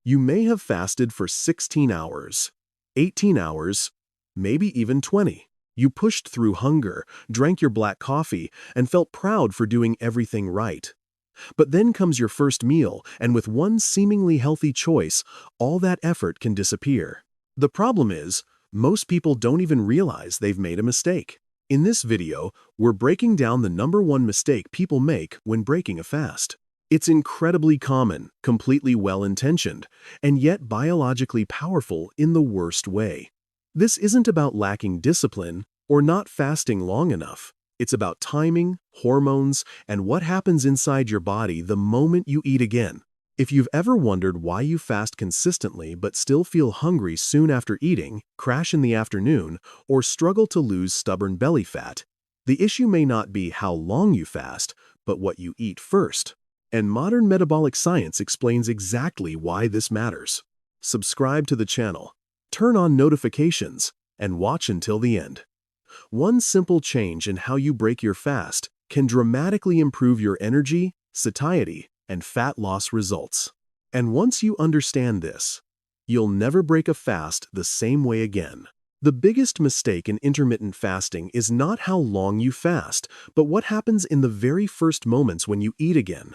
You may have fasted for 16 hours, 18 hours, maybe even 20. You pushed through hunger, drank your black coffee, and felt proud for doing everything right. But then comes your first meal, and with one seemingly healthy choice, all that effort can disappear. The problem is, most people don't even realize they've made a mistake. In this video, we're breaking down the #1 mistake people make when breaking a fast. It's incredibly common, completely well-intentioned, and yet biologically powerful in the worst way. This isn't about lacking discipline or not fasting long enough. It's about timing, hormones, and what happens inside your body the moment you eat again. If you've ever wondered why you fast consistently but still feel hungry soon after eating, crash in the afternoon, or struggle to lose stubborn belly fat, the issue may not be how long you fast, but what you eat first. And modern metabolic science explains exactly why this matters. Subscribe to the channel, turn on notifications, and watch until the end. One simple change in how you break your fast can dramatically improve your energy, satiety, and fat loss results. And once you understand this, you'll never break a fast the same way again. The biggest mistake in intermittent fasting is not how long you fast, but what happens in the very first moments when you eat again.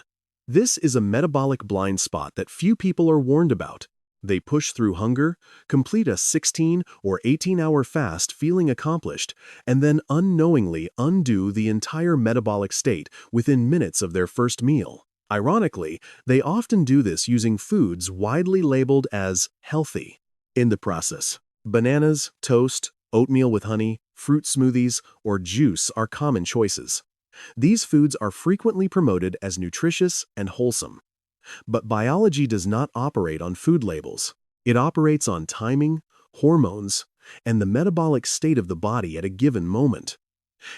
This is a metabolic blind spot that few people are warned about. They push through hunger, complete a 16 or 18-hour fast feeling accomplished, and then unknowingly undo the entire metabolic state within minutes of their first meal. Ironically, they often do this using foods widely labeled as healthy. In the process, bananas, toast, oatmeal with honey, fruit smoothies, or juice are common choices. These foods are frequently promoted as nutritious and wholesome. But biology does not operate on food labels. It operates on timing, hormones, and the metabolic state of the body at a given moment.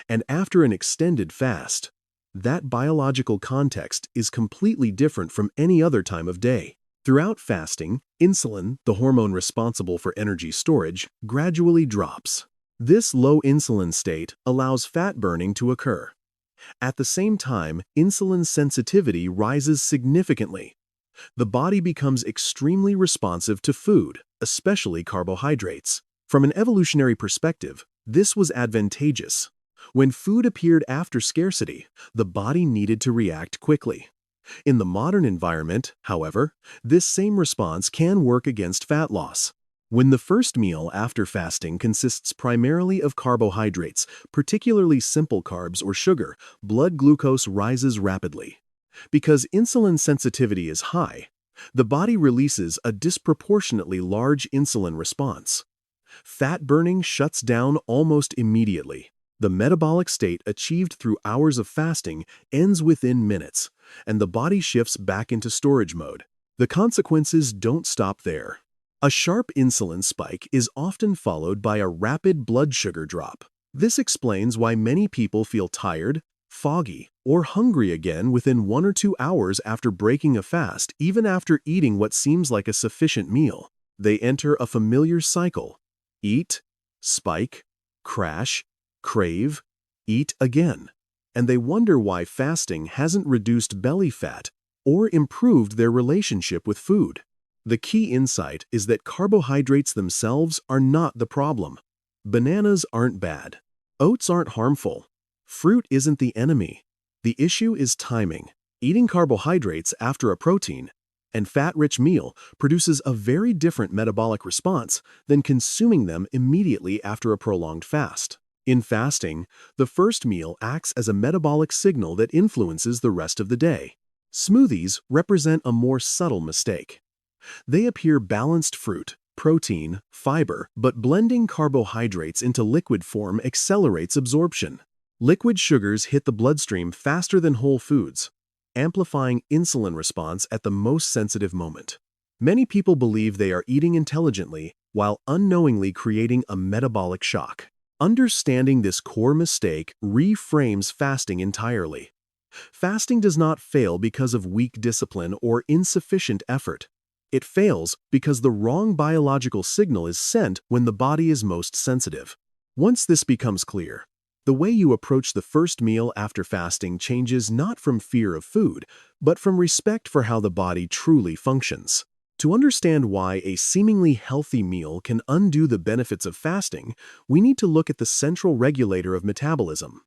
And after an extended fast, that biological context is completely different from any other time of day. Throughout fasting, insulin, the hormone responsible for energy storage, gradually drops. This low insulin state allows fat burning to occur. At the same time, insulin sensitivity rises significantly. The body becomes extremely responsive to food, especially carbohydrates. From an evolutionary perspective, this was advantageous. When food appeared after scarcity, the body needed to react quickly. In the modern environment, however, this same response can work against fat loss. When the first meal after fasting consists primarily of carbohydrates, particularly simple carbs or sugar, blood glucose rises rapidly. Because insulin sensitivity is high, the body releases a disproportionately large insulin response. Fat burning shuts down almost immediately. The metabolic state achieved through hours of fasting ends within minutes, and the body shifts back into storage mode. The consequences don't stop there. A sharp insulin spike is often followed by a rapid blood sugar drop. This explains why many people feel tired, foggy, or hungry again within 1 or 2 hours after breaking a fast, even after eating what seems like a sufficient meal. They enter a familiar cycle: eat, spike, crash, crave, eat again. And they wonder why fasting hasn't reduced belly fat or improved their relationship with food. The key insight is that carbohydrates themselves are not the problem. Bananas aren't bad. Oats aren't harmful. Fruit isn't the enemy. The issue is timing. Eating carbohydrates after a protein and fat-rich meal produces a very different metabolic response than consuming them immediately after a prolonged fast. In fasting, the first meal acts as a metabolic signal that influences the rest of the day. Smoothies represent a more subtle mistake. They appear balanced fruit, protein, fiber, but blending carbohydrates into liquid form accelerates absorption. Liquid sugars hit the bloodstream faster than whole foods, amplifying insulin response at the most sensitive moment. Many people believe they are eating intelligently while unknowingly creating a metabolic shock. Understanding this core mistake reframes fasting entirely. Fasting does not fail because of weak discipline or insufficient effort. It fails because the wrong biological signal is sent when the body is most sensitive. Once this becomes clear, the way you approach the first meal after fasting changes not from fear of food, but from respect for how the body truly functions. To understand why a seemingly healthy meal can undo the benefits of fasting, we need to look at the central regulator of metabolism: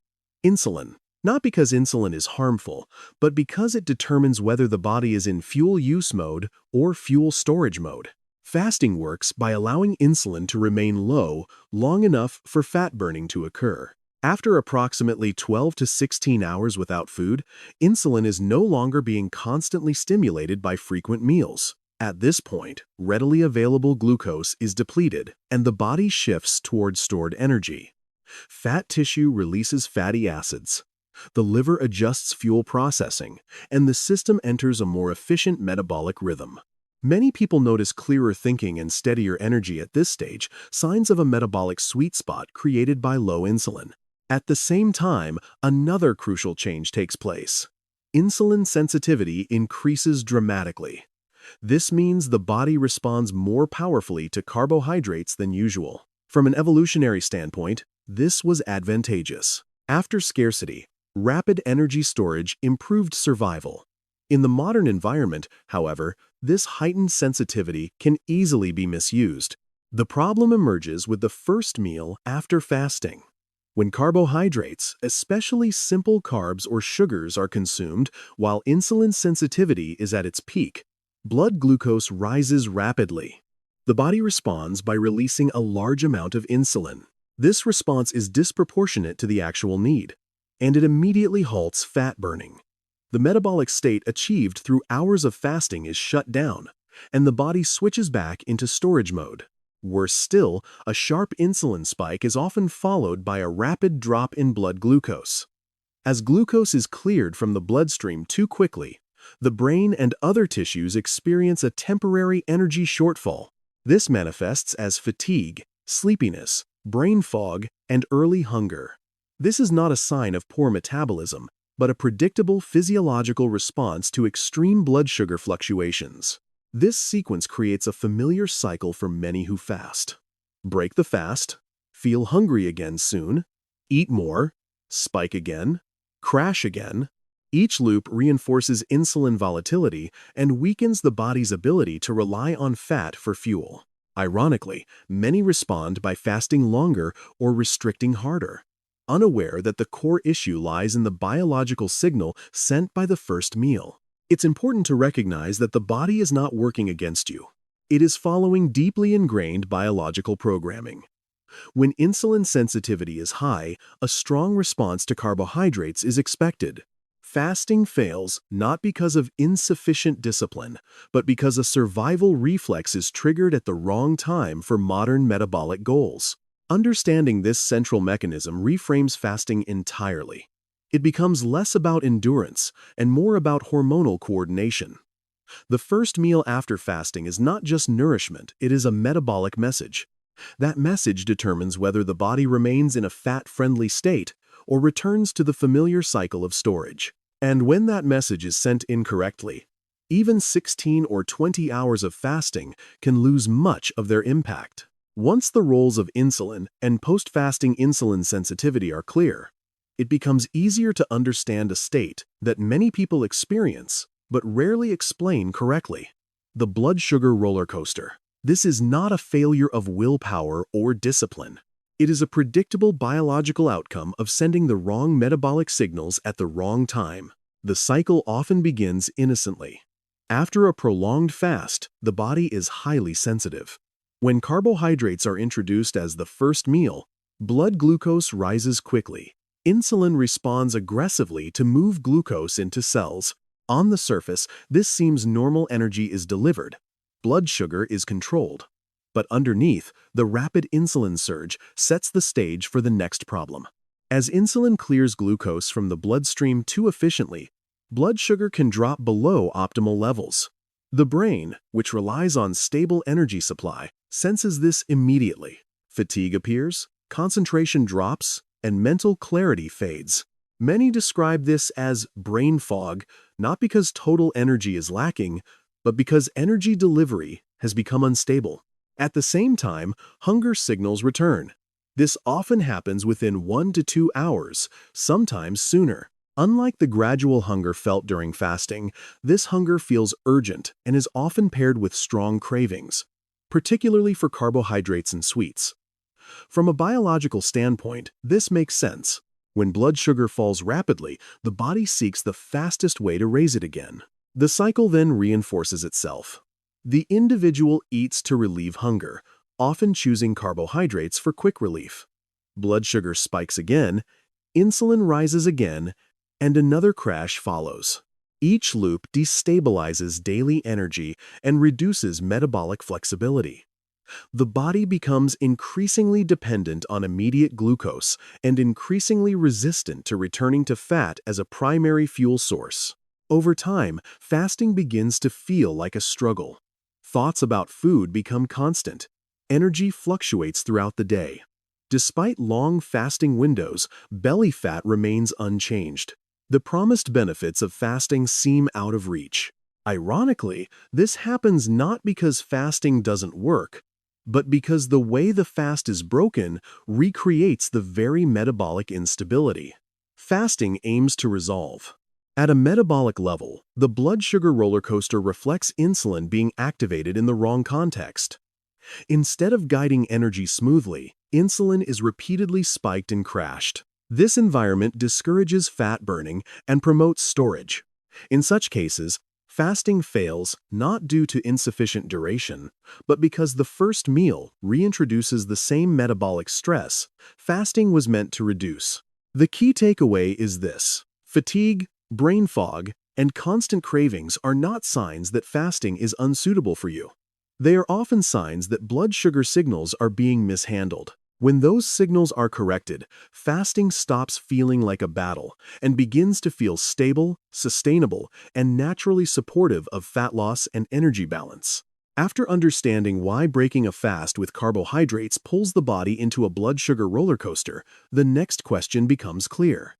insulin. Not because insulin is harmful, but because it determines whether the body is in fuel use mode or fuel storage mode. Fasting works by allowing insulin to remain low long enough for fat burning to occur. After approximately 12 to 16 hours without food, insulin is no longer being constantly stimulated by frequent meals. At this point, readily available glucose is depleted, and the body shifts towards stored energy. Fat tissue releases fatty acids. The liver adjusts fuel processing, and the system enters a more efficient metabolic rhythm. Many people notice clearer thinking and steadier energy at this stage, signs of a metabolic sweet spot created by low insulin. At the same time, another crucial change takes place. Insulin sensitivity increases dramatically. This means the body responds more powerfully to carbohydrates than usual. From an evolutionary standpoint, this was advantageous. After scarcity, rapid energy storage improved survival. In the modern environment, however, this heightened sensitivity can easily be misused. The problem emerges with the first meal after fasting. When carbohydrates, especially simple carbs or sugars, are consumed while insulin sensitivity is at its peak, blood glucose rises rapidly. The body responds by releasing a large amount of insulin. This response is disproportionate to the actual need, and it immediately halts fat burning. The metabolic state achieved through hours of fasting is shut down, and the body switches back into storage mode. Worse still, a sharp insulin spike is often followed by a rapid drop in blood glucose. As glucose is cleared from the bloodstream too quickly, the brain and other tissues experience a temporary energy shortfall. This manifests as fatigue, sleepiness, brain fog, and early hunger. This is not a sign of poor metabolism, but a predictable physiological response to extreme blood sugar fluctuations. This sequence creates a familiar cycle for many who fast. Break the fast, feel hungry again soon, eat more, spike again, crash again. Each loop reinforces insulin volatility and weakens the body's ability to rely on fat for fuel. Ironically, many respond by fasting longer or restricting harder, unaware that the core issue lies in the biological signal sent by the first meal. It's important to recognize that the body is not working against you. It is following deeply ingrained biological programming. When insulin sensitivity is high, a strong response to carbohydrates is expected. Fasting fails not because of insufficient discipline, but because a survival reflex is triggered at the wrong time for modern metabolic goals. Understanding this central mechanism reframes fasting entirely. It becomes less about endurance and more about hormonal coordination. The first meal after fasting is not just nourishment, it is a metabolic message. That message determines whether the body remains in a fat-friendly state or returns to the familiar cycle of storage. And when that message is sent incorrectly, even 16 or 20 hours of fasting can lose much of their impact. Once the roles of insulin and post-fasting insulin sensitivity are clear, it becomes easier to understand a state that many people experience but rarely explain correctly: the blood sugar roller coaster. This is not a failure of willpower or discipline. It is a predictable biological outcome of sending the wrong metabolic signals at the wrong time. The cycle often begins innocently. After a prolonged fast, the body is highly sensitive. When carbohydrates are introduced as the first meal, blood glucose rises quickly. Insulin responds aggressively to move glucose into cells. On the surface, this seems normal: energy is delivered. Blood sugar is controlled. But underneath, the rapid insulin surge sets the stage for the next problem. As insulin clears glucose from the bloodstream too efficiently, blood sugar can drop below optimal levels. The brain, which relies on stable energy supply, senses this immediately. Fatigue appears, concentration drops, and mental clarity fades. Many describe this as brain fog, not because total energy is lacking, but because energy delivery has become unstable. At the same time, hunger signals return. This often happens within 1 to 2 hours, sometimes sooner. Unlike the gradual hunger felt during fasting, this hunger feels urgent and is often paired with strong cravings, particularly for carbohydrates and sweets. From a biological standpoint, this makes sense. When blood sugar falls rapidly, the body seeks the fastest way to raise it again. The cycle then reinforces itself. The individual eats to relieve hunger, often choosing carbohydrates for quick relief. Blood sugar spikes again, insulin rises again, and another crash follows. Each loop destabilizes daily energy and reduces metabolic flexibility. The body becomes increasingly dependent on immediate glucose and increasingly resistant to returning to fat as a primary fuel source. Over time, fasting begins to feel like a struggle. Thoughts about food become constant. Energy fluctuates throughout the day. Despite long fasting windows, belly fat remains unchanged. The promised benefits of fasting seem out of reach. Ironically, this happens not because fasting doesn't work, but because the way the fast is broken recreates the very metabolic instability fasting aims to resolve. At a metabolic level, the blood sugar roller coaster reflects insulin being activated in the wrong context. Instead of guiding energy smoothly, insulin is repeatedly spiked and crashed. This environment discourages fat burning and promotes storage. In such cases, fasting fails not due to insufficient duration, but because the first meal reintroduces the same metabolic stress fasting was meant to reduce. The key takeaway is this: fatigue, brain fog, and constant cravings are not signs that fasting is unsuitable for you. They are often signs that blood sugar signals are being mishandled. When those signals are corrected, fasting stops feeling like a battle and begins to feel stable, sustainable, and naturally supportive of fat loss and energy balance. After understanding why breaking a fast with carbohydrates pulls the body into a blood sugar roller coaster, the next question becomes clear.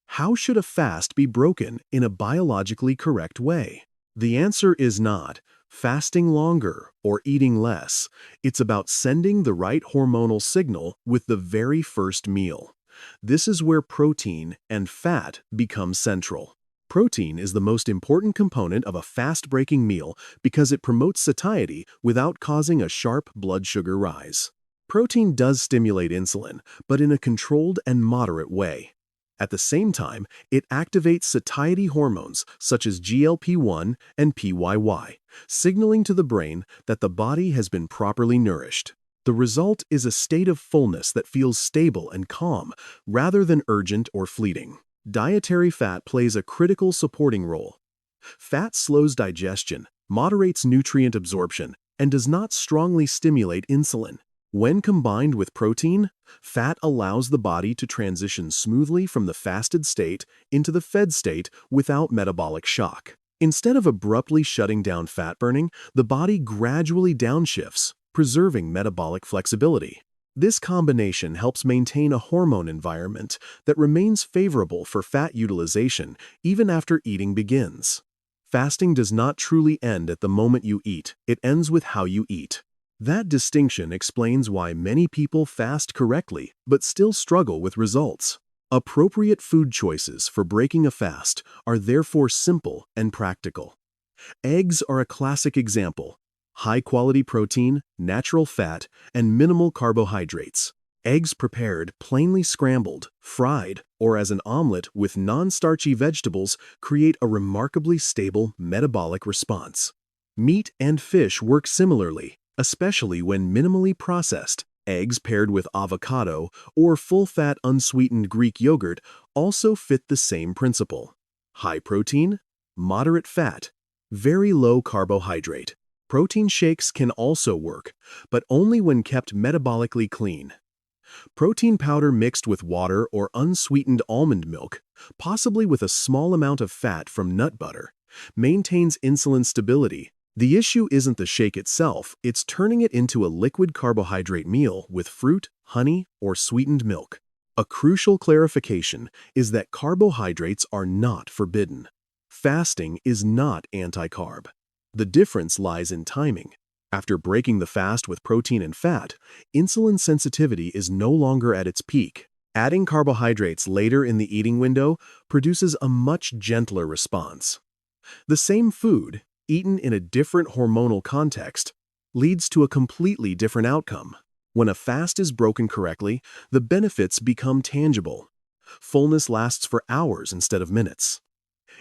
How should a fast be broken in a biologically correct way? The answer is not fasting longer or eating less. It's about sending the right hormonal signal with the very first meal. This is where protein and fat become central. Protein is the most important component of a fast-breaking meal because it promotes satiety without causing a sharp blood sugar rise. Protein does stimulate insulin, but in a controlled and moderate way. At the same time, it activates satiety hormones such as GLP-1 and PYY, signaling to the brain that the body has been properly nourished. The result is a state of fullness that feels stable and calm, rather than urgent or fleeting. Dietary fat plays a critical supporting role. Fat slows digestion, moderates nutrient absorption, and does not strongly stimulate insulin. When combined with protein, fat allows the body to transition smoothly from the fasted state into the fed state without metabolic shock. Instead of abruptly shutting down fat burning, the body gradually downshifts, preserving metabolic flexibility. This combination helps maintain a hormone environment that remains favorable for fat utilization even after eating begins. Fasting does not truly end at the moment you eat, it ends with how you eat. That distinction explains why many people fast correctly but still struggle with results. Appropriate food choices for breaking a fast are therefore simple and practical. Eggs are a classic example. High-quality protein, natural fat, and minimal carbohydrates. Eggs prepared plainly scrambled, fried, or as an omelet with non-starchy vegetables create a remarkably stable metabolic response. Meat and fish work similarly, especially when minimally processed. Eggs paired with avocado or full-fat unsweetened Greek yogurt also fit the same principle. High protein, moderate fat, very low carbohydrate. Protein shakes can also work, but only when kept metabolically clean. Protein powder mixed with water or unsweetened almond milk, possibly with a small amount of fat from nut butter, maintains insulin stability. The issue isn't the shake itself, it's turning it into a liquid carbohydrate meal with fruit, honey, or sweetened milk. A crucial clarification is that carbohydrates are not forbidden. Fasting is not anti-carb. The difference lies in timing. After breaking the fast with protein and fat, insulin sensitivity is no longer at its peak. Adding carbohydrates later in the eating window produces a much gentler response. The same food, eaten in a different hormonal context, leads to a completely different outcome. When a fast is broken correctly, the benefits become tangible. Fullness lasts for hours instead of minutes.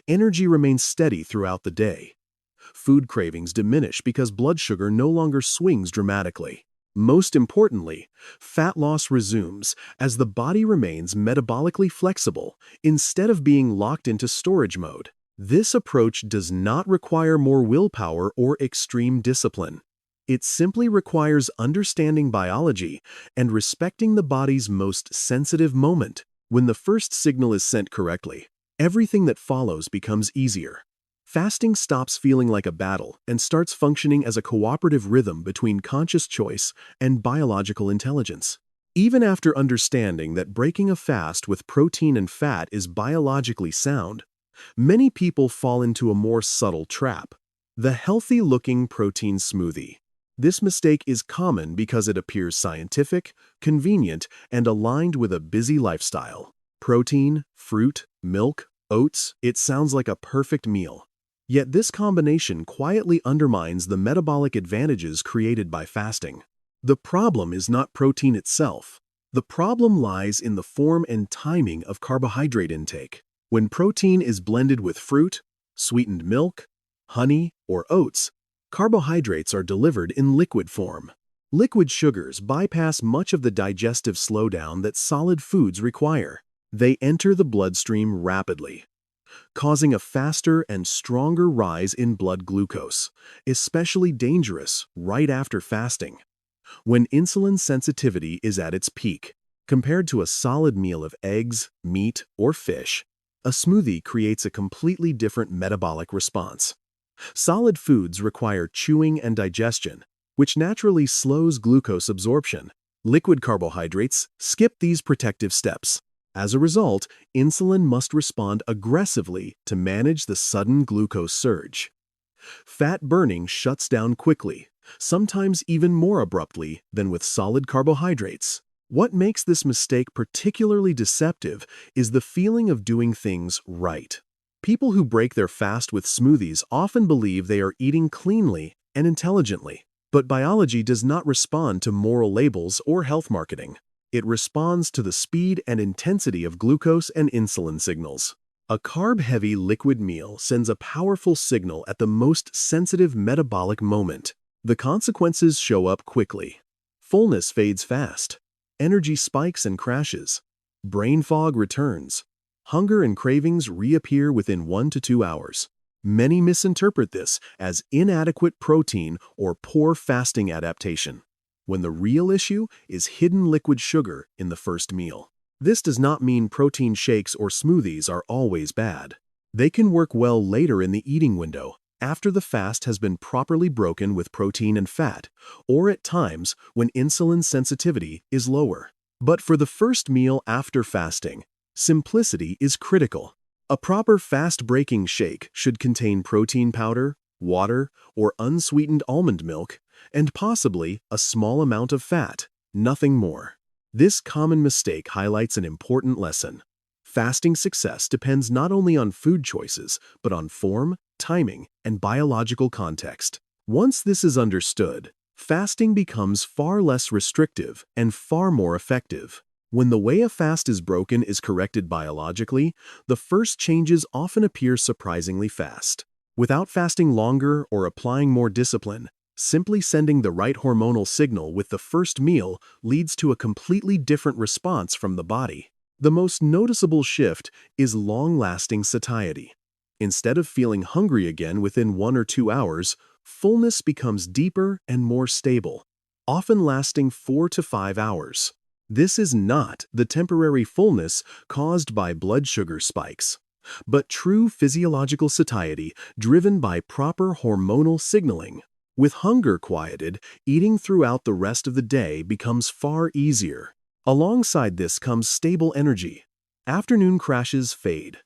Energy remains steady throughout the day. Food cravings diminish because blood sugar no longer swings dramatically. Most importantly, fat loss resumes as the body remains metabolically flexible instead of being locked into storage mode. This approach does not require more willpower or extreme discipline. It simply requires understanding biology and respecting the body's most sensitive moment. When the first signal is sent correctly, everything that follows becomes easier. Fasting stops feeling like a battle and starts functioning as a cooperative rhythm between conscious choice and biological intelligence. Even after understanding that breaking a fast with protein and fat is biologically sound, many people fall into a more subtle trap: the healthy-looking protein smoothie. This mistake is common because it appears scientific, convenient, and aligned with a busy lifestyle. Protein, fruit, milk, oats, it sounds like a perfect meal. Yet this combination quietly undermines the metabolic advantages created by fasting. The problem is not protein itself. The problem lies in the form and timing of carbohydrate intake. When protein is blended with fruit, sweetened milk, honey, or oats, carbohydrates are delivered in liquid form. Liquid sugars bypass much of the digestive slowdown that solid foods require. They enter the bloodstream rapidly, causing a faster and stronger rise in blood glucose, especially dangerous right after fasting, when insulin sensitivity is at its peak. Compared to a solid meal of eggs, meat, or fish, a smoothie creates a completely different metabolic response. Solid foods require chewing and digestion, which naturally slows glucose absorption. Liquid carbohydrates skip these protective steps. As a result, insulin must respond aggressively to manage the sudden glucose surge. Fat burning shuts down quickly, sometimes even more abruptly than with solid carbohydrates. What makes this mistake particularly deceptive is the feeling of doing things right. People who break their fast with smoothies often believe they are eating cleanly and intelligently, but biology does not respond to moral labels or health marketing. It responds to the speed and intensity of glucose and insulin signals. A carb-heavy liquid meal sends a powerful signal at the most sensitive metabolic moment. The consequences show up quickly. Fullness fades fast. Energy spikes and crashes. Brain fog returns. Hunger and cravings reappear within 1 to 2 hours. Many misinterpret this as inadequate protein or poor fasting adaptation, when the real issue is hidden liquid sugar in the first meal. This does not mean protein shakes or smoothies are always bad. They can work well later in the eating window, after the fast has been properly broken with protein and fat, or at times when insulin sensitivity is lower. But for the first meal after fasting, simplicity is critical. A proper fast-breaking shake should contain protein powder, water, or unsweetened almond milk, and possibly a small amount of fat, nothing more. This common mistake highlights an important lesson. Fasting success depends not only on food choices, but on form, timing, and biological context. Once this is understood, fasting becomes far less restrictive and far more effective. When the way a fast is broken is corrected biologically, the first changes often appear surprisingly fast. Without fasting longer or applying more discipline, simply sending the right hormonal signal with the first meal leads to a completely different response from the body. The most noticeable shift is long-lasting satiety. Instead of feeling hungry again within 1 or 2 hours, fullness becomes deeper and more stable, often lasting 4 to 5 hours. This is not the temporary fullness caused by blood sugar spikes, but true physiological satiety driven by proper hormonal signaling. With hunger quieted, eating throughout the rest of the day becomes far easier. Alongside this comes stable energy. Afternoon crashes fade.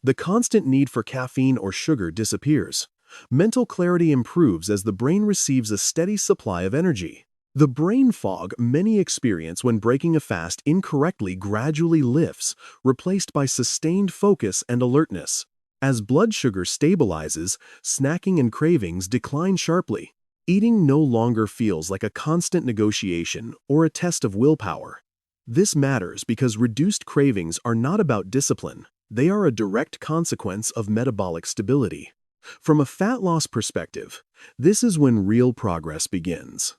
The constant need for caffeine or sugar disappears. Mental clarity improves as the brain receives a steady supply of energy. The brain fog many experience when breaking a fast incorrectly gradually lifts, replaced by sustained focus and alertness. As blood sugar stabilizes, snacking and cravings decline sharply. Eating no longer feels like a constant negotiation or a test of willpower. This matters because reduced cravings are not about discipline. They are a direct consequence of metabolic stability. From a fat loss perspective, this is when real progress begins.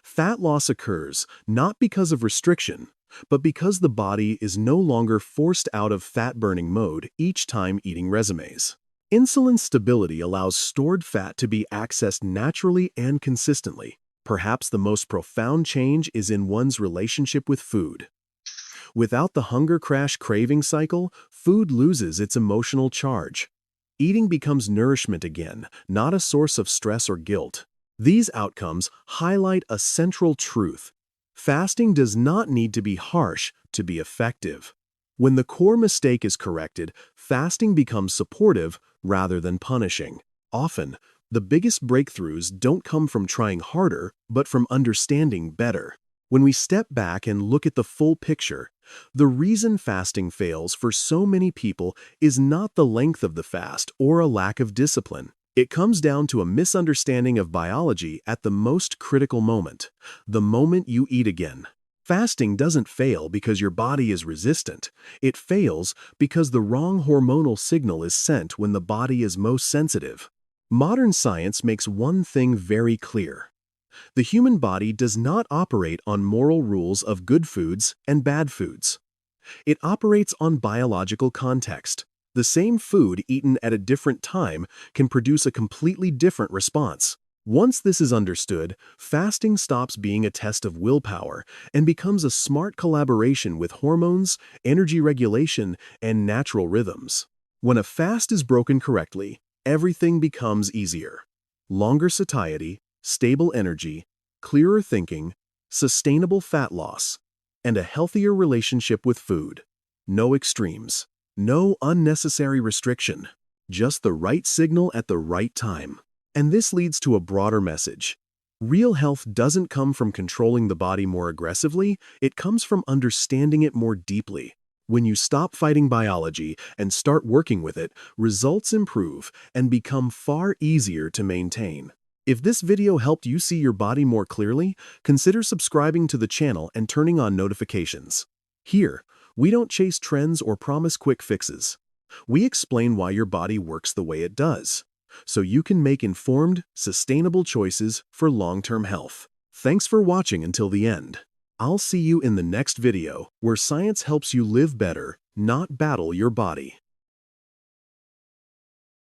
Fat loss occurs not because of restriction, but because the body is no longer forced out of fat-burning mode each time eating resumes. Insulin stability allows stored fat to be accessed naturally and consistently. Perhaps the most profound change is in one's relationship with food. Without the hunger crash craving cycle, food loses its emotional charge. Eating becomes nourishment again, not a source of stress or guilt. These outcomes highlight a central truth. Fasting does not need to be harsh to be effective. When the core mistake is corrected, fasting becomes supportive rather than punishing. Often, the biggest breakthroughs don't come from trying harder, but from understanding better. When we step back and look at the full picture, the reason fasting fails for so many people is not the length of the fast or a lack of discipline. It comes down to a misunderstanding of biology at the most critical moment, the moment you eat again. Fasting doesn't fail because your body is resistant. It fails because the wrong hormonal signal is sent when the body is most sensitive. Modern science makes one thing very clear. The human body does not operate on moral rules of good foods and bad foods. It operates on biological context. The same food eaten at a different time can produce a completely different response. Once this is understood, fasting stops being a test of willpower and becomes a smart collaboration with hormones, energy regulation, and natural rhythms. When a fast is broken correctly, everything becomes easier. Longer satiety, stable energy, clearer thinking, sustainable fat loss, and a healthier relationship with food. No extremes. No unnecessary restriction, just the right signal at the right time. And this leads to a broader message. Real health doesn't come from controlling the body more aggressively, it comes from understanding it more deeply. When you stop fighting biology and start working with it, results improve and become far easier to maintain. If this video helped you see your body more clearly, consider subscribing to the channel and turning on notifications. Here, we don't chase trends or promise quick fixes. We explain why your body works the way it does, so you can make informed, sustainable choices for long-term health. Thanks for watching until the end. I'll see you in the next video where science helps you live better, not battle your body.